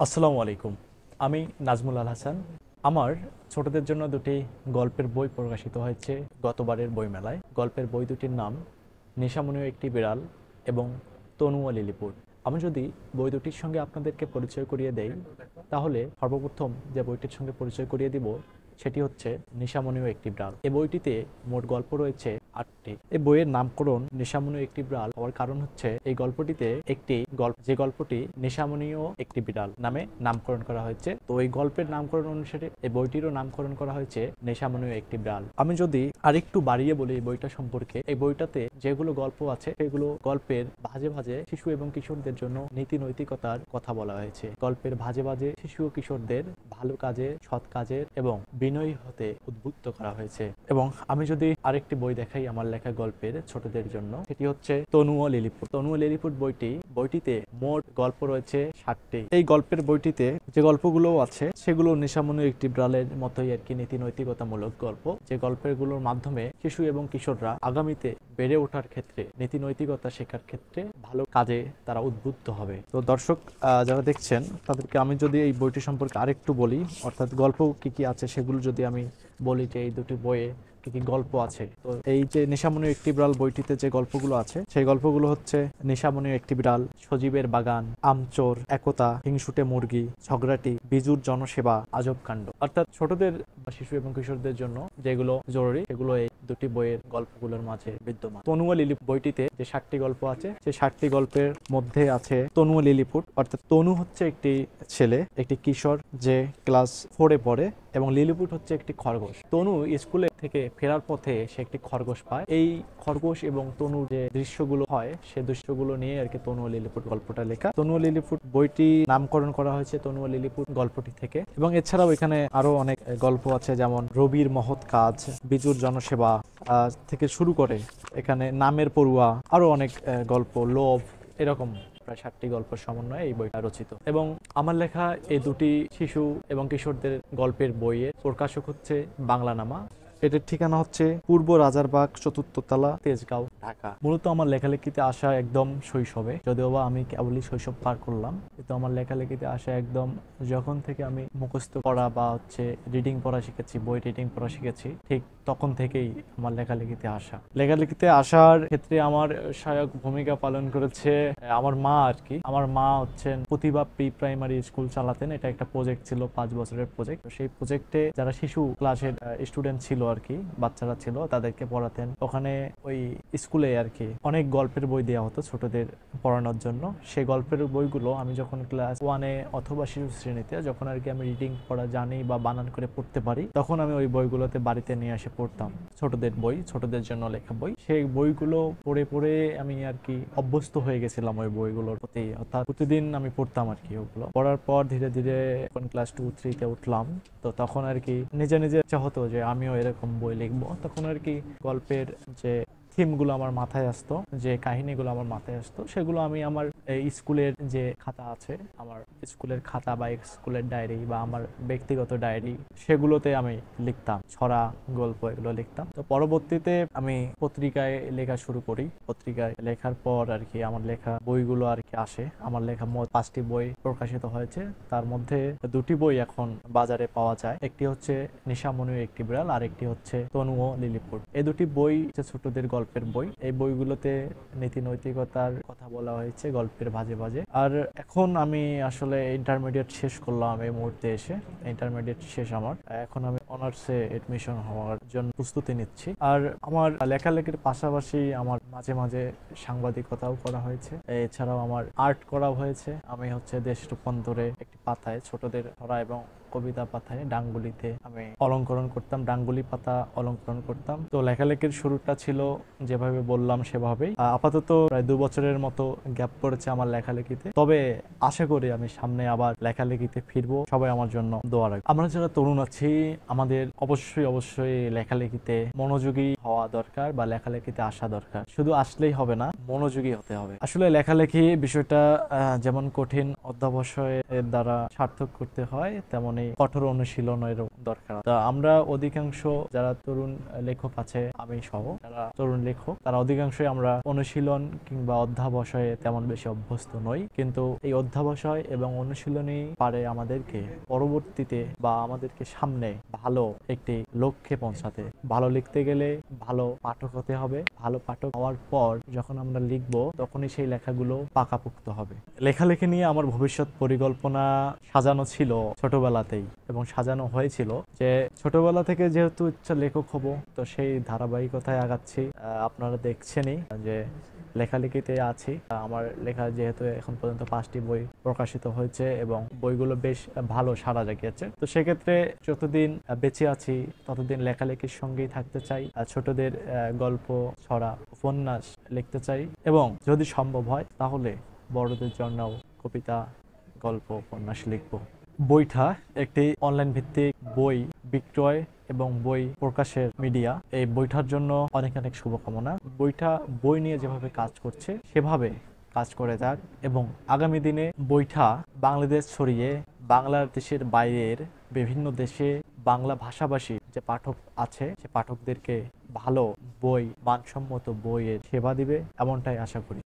আসসালামু আলাইকুম। আমি নাজমুল আল হাসান। আমার ছোটদের জন্য দুটি গল্পের বই প্রকাশিত হয়েছে গতবারের বইমেলায়। গল্পের বই দুটির নাম নেশামণি একটি বিড়াল এবং তনুয়া লিলিপুট। আমি যদি বই দুটির সঙ্গে আপনাদেরকে পরিচয় করিয়ে দেই, তাহলে সর্বপ্রথম যে বইটির সঙ্গে পরিচয় করিয়ে দিব সেটি হচ্ছে নেশামণি একটি বিড়াল। এই বইটিতে মোট গল্প রয়েছে 8টি। এই বইয়ের নামকরণ নেশামণি একটি বিড়াল হওয়ার কারণ হচ্ছে এই গল্পটিতে একটি গল্প, যে গল্পটি নেশামণিও একটি বিড়াল নামে নামকরণ করা হয়েছে। তো এই গল্পের নামকরণ অনুসারে এই বইটিরও নামকরণ করা হয়েছে নেশামণিও একটি বিড়াল। আমি যদি আরেকটু বাড়িয়ে বলি এই বইটা সম্পর্কে, এই বইটাতে যেগুলো গল্প আছে সেগুলো গল্পের ভাজে ভাজে শিশু এবং কিশোরদের জন্য নীতি নৈতিকতার কথা বলা হয়েছে। গল্পের ভাজে ভাজে শিশু ও কিশোরদের ভালো কাজে, সৎ কাজের এবং বিনয়ী হতে উদ্বুদ্ধ করা হয়েছে। এবং আমি যদি আরেকটি বই দেখাই আমার লেখা গল্পের ছোটদের জন্য, সেটি হচ্ছে তনু ও লিলিপুট। তনু ও লিলিপুট বইটিতে মোট গল্প রয়েছে 60টি। এই গল্পের বইটিতে যে গল্পগুলো আছে সেগুলো নেশামণি একটি বিড়ালের মতোই আর কি নীতি নৈতিকতামূলক গল্প, যে গল্পগুলোর মাধ্যমে শিশু এবং কিশোররা আগামীতে বেড়ে ওঠার ক্ষেত্রে, নীতি নৈতিকতা শেখার ক্ষেত্রে ভালো কাজে তারা উদ্বুদ্ধ হবে। তো দর্শক যারা দেখছেন তাদেরকে আমি যদি এই বইটি সম্পর্কে আরেকটু বলি, অর্থাৎ গল্প কি কি আছে সেগুলো যদি আমি বলি যে এই দুটি বইয়ে কি কি গল্প আছে। তো এই যে নেশামণি একটি বিড়াল বইটিতে যে গল্পগুলো আছে সেই গল্পগুলো হচ্ছে নেশামণি একটি বিড়াল, সজীবের বাগান, আমচোর, একতা, হিংসুটে মুরগি, ঝগড়াটি, বিজুর জনসেবা, আজব কাণ্ড। অর্থাৎ ছোটদের বা শিশু এবং কিশোরদের জন্য যেগুলো জরুরি সেগুলো এই দুটি বইয়ের গল্পগুলোর মাঝে বিদ্যমান। তনু ও লিলিপুট বইটিতে যে 60টি গল্প আছে সেই 60টি গল্পের মধ্যে আছে তনু ও লিলিপুট। অর্থাৎ তনু হচ্ছে একটি ছেলে, একটি কিশোর যে ক্লাস 4-এ পড়ে, এবং লিলিপুট হচ্ছে একটি খরগোশ। তনু স্কুলে থেকে ফেরার পথে সে একটি খরগোশ পায়। এই খরগোশ এবং তনুর যে দৃশ্যগুলো হয় সে দৃশ্যগুলো নিয়ে আর কি তনু ও লিলিপুট গল্পটা লেখা। তনু ও লিলিপুট বইটি নামকরণ করা হয়েছে তনু ও লিলিপুট গল্পটি থেকে। এবং এছাড়াও এখানে আরো অনেক গল্প আছে, যেমন রবির মহৎ কাজ, বিজুর জনসেবা থেকে শুরু করে এখানে নামের পড়ুয়া, আরো অনেক গল্প, লোভ, এরকম প্রায় 60টি গল্প সমন্বয়ে এই বইটা রচিত। এবং আমার লেখা এই দুটি শিশু এবং কিশোরদের গল্পের বইয়ের প্রকাশক হচ্ছে বাংলানামা। এটার ঠিকানা হচ্ছে পূর্ব রাজারবাগ, 4র্থ তলা, তেজগাঁও, ঢাকা। মূলত আমার লেখালেখিতে আসা একদম শৈশবে, যদিও বা আমি কেবলই শৈশব পার করলাম, কিন্তু আমার লেখালেখিতে আসা একদম যখন থেকে আমি মুখস্থ পড়া বা হচ্ছে রিডিং পড়া শিখেছি, বই রিডিং পড়া শিখেছি, ঠিক তখন থেকেই আমার লেখালেখিতে আসা। লেখালেখিতে আসার ক্ষেত্রে আমার সহায়ক ভূমিকা পালন করেছে আমার মা আর কি। আমার মা হচ্ছেন প্রতিভা প্রি প্রাইমারি স্কুল চালাতেন। এটা একটা প্রজেক্ট ছিল, 5 বছরের প্রজেক্ট। সেই প্রজেক্টে যারা শিশু ক্লাসের স্টুডেন্ট ছিল আর কি, বাচ্চারা ছিল, তাদেরকে পড়াতেন। ওখানে ওই স্কুলে আর কি অনেক গল্পের বই দেওয়া হতো ছোটদের পড়ানোর জন্য। সেই গল্পের বইগুলো আমি যখন ক্লাস 1-এ অথবা শিশু শ্রেণীতে, যখন আর কি আমি রিডিং পড়া জানি বা বানান করে পড়তে পারি, তখন আমি ওই বইগুলোতে বাড়িতে নিয়ে এসে পড়তাম। ছোটদের বই, ছোটদের জন্য লেখা বই। সেই বইগুলো পড়ে পড়ে আমি আর কি অভ্যস্ত হয়ে গেছিলাম ওই বইগুলোর প্রতি, অর্থাৎ প্রতিদিন আমি পড়তাম আর কি। ওগুলো পড়ার পর ধীরে ধীরে যখন ক্লাস 2-3-তে উঠলাম, তো তখন আর কি নিজে নিজে ইচ্ছা হতো যে আমিও এরকম বই লিখবো। তখন আর কি গল্পের যে থিমগুলো আমার মাথায় আসতো, যে কাহিনীগুলো আমার মাথায় আসতো, সেগুলো আমি আমার স্কুলের যে খাতা আছে, আমার স্কুলের খাতা বা স্কুলের ডায়েরি বা আমার ব্যক্তিগত ডায়েরি, সেগুলোতে আমি লিখতাম, ছড়া, গল্প এগুলো লিখতাম। তো পরবর্তীতে আমি পত্রিকায় লেখা শুরু করি। পত্রিকায় লেখার পর আর কি আমার লেখা বইগুলো আর কি আসে। আমার লেখা মোট 5টি বই প্রকাশিত হয়েছে। তার মধ্যে 2টি বই এখন বাজারে পাওয়া যায়। একটি হচ্ছে নেশামণি একটি বিড়াল, আর একটি হচ্ছে তনু ও লিলিপুট। এই দুটি বই ছোটদের গল্পের বই। এই বইগুলোতে নীতি নৈতিকতার কথা বলা হয়েছে গল্পের ভাজে ভাজে। আর এখন আমি আসলে ইন্টারমিডিয়েট শেষ করলাম এই মুহূর্তে এসে। ইন্টারমিডিয়েট শেষ আমার। এখন আমি অনার্সে এডমিশন হওয়ার জন্য প্রস্তুতি নিচ্ছি। আর আমার লেখালেখির পাশাপাশি আমার মাঝে মাঝে সাংবাদিকতাও করা হয়েছে। এছাড়াও আমার আর্ট করা হয়েছে। আমি হচ্ছে দেশ রূপান্তরে একটি পাতায়, ছোটদের ধরা এবং কবিতা পাতায় ডাঙ্গুলিতে আমি অলংকরণ করতাম, ডাঙ্গুলি পাতা অলংকরণ করতাম। তো লেখালেখির শুরুটা ছিল যেভাবে বললাম সেভাবেই। আপাতত প্রায় 2 বছরের মতো গ্যাপ পড়েছে আমার লেখালেখিতে, তবে আশা করি আমি সামনে আবার লেখালেখিতে ফিরবো। সবাই আমার জন্য দোয়া রাখবে। আমরা যারা তরুণ আছি, আমাদের অবশ্যই লেখালেখিতে মনোযোগী হওয়া দরকার বা লেখালেখিতে আসা দরকার। শুধু আসলেই হবে না, মনোযোগী হতে হবে। আসলে লেখালেখি বিষয়টা যেমন কঠিন অধ্যবসায়ের দ্বারা সার্থক করতে হয়, তেমনি কঠোর অনুশীলনের দরকার। তা আমরা অধিকাংশ যারা তরুণ লেখক আছে, আমি সহ যারা তরুণ লেখক, তারা অধিকাংশই আমরা অনুশীলন কিংবা অধ্যাবসায়ে তেমন বেশি অভ্যস্ত নই, কিন্তু এই অধ্যাবসায় এবং অনুশীলনই পারে আমাদেরকে পরবর্তীতে বা আমাদেরকে সামনে ভালো একটি লক্ষ্যে পৌঁছাতে। ভালো লিখতে গেলে ভালো পাঠক হতে হবে, ভালো পাঠক হওয়ার পর যখন আমরা লিখব তখনই সেই লেখাগুলো পাকাপোক্ত হবে। লেখালেখি নিয়ে আমার ভবিষ্যৎ পরিকল্পনা সাজানো ছিল ছোটবেলাতেই, এবং সাজানো হয়েছিল যে ছোটবেলা থেকে যেহেতু ইচ্ছা লেখক হব, তো সেই ধারাবাহিকতায় আগাচ্ছি। আপনারা দেখছেনই যে লেখালেখিতে আছি। আমার লেখা যেহেতু এখন পর্যন্ত 5টি বই প্রকাশিত হয়েছে এবং বইগুলো বেশ ভালো সাড়া জাগিয়েছে, তো সেক্ষেত্রে যতদিন বেঁচে আছি ততদিন লেখালেখির সঙ্গেই থাকতে চাই। ছোটদের গল্প, ছড়া, উপন্যাস লিখতে চাই, এবং যদি সম্ভব হয় তাহলে বড়দের জন্যও কবিতা, গল্প, উপন্যাস লিখব। বইটা একটি অনলাইন ভিত্তিক বই বিক্রয় এবং বই প্রকাশের মিডিয়া। এই বইটার জন্য অনেক অনেক শুভকামনা। বইটা বই নিয়ে যেভাবে কাজ করছে সেভাবে কাজ করে যাক, এবং আগামী দিনে বইটা বাংলাদেশ ছড়িয়ে বাংলাদেশের বাইরের বিভিন্ন দেশে বাংলা ভাষাভাষী যে পাঠক আছে সে পাঠকদেরকে ভালো বই, মানসম্মত বইয়ের সেবা দিবে, এমনটাই আশা করি।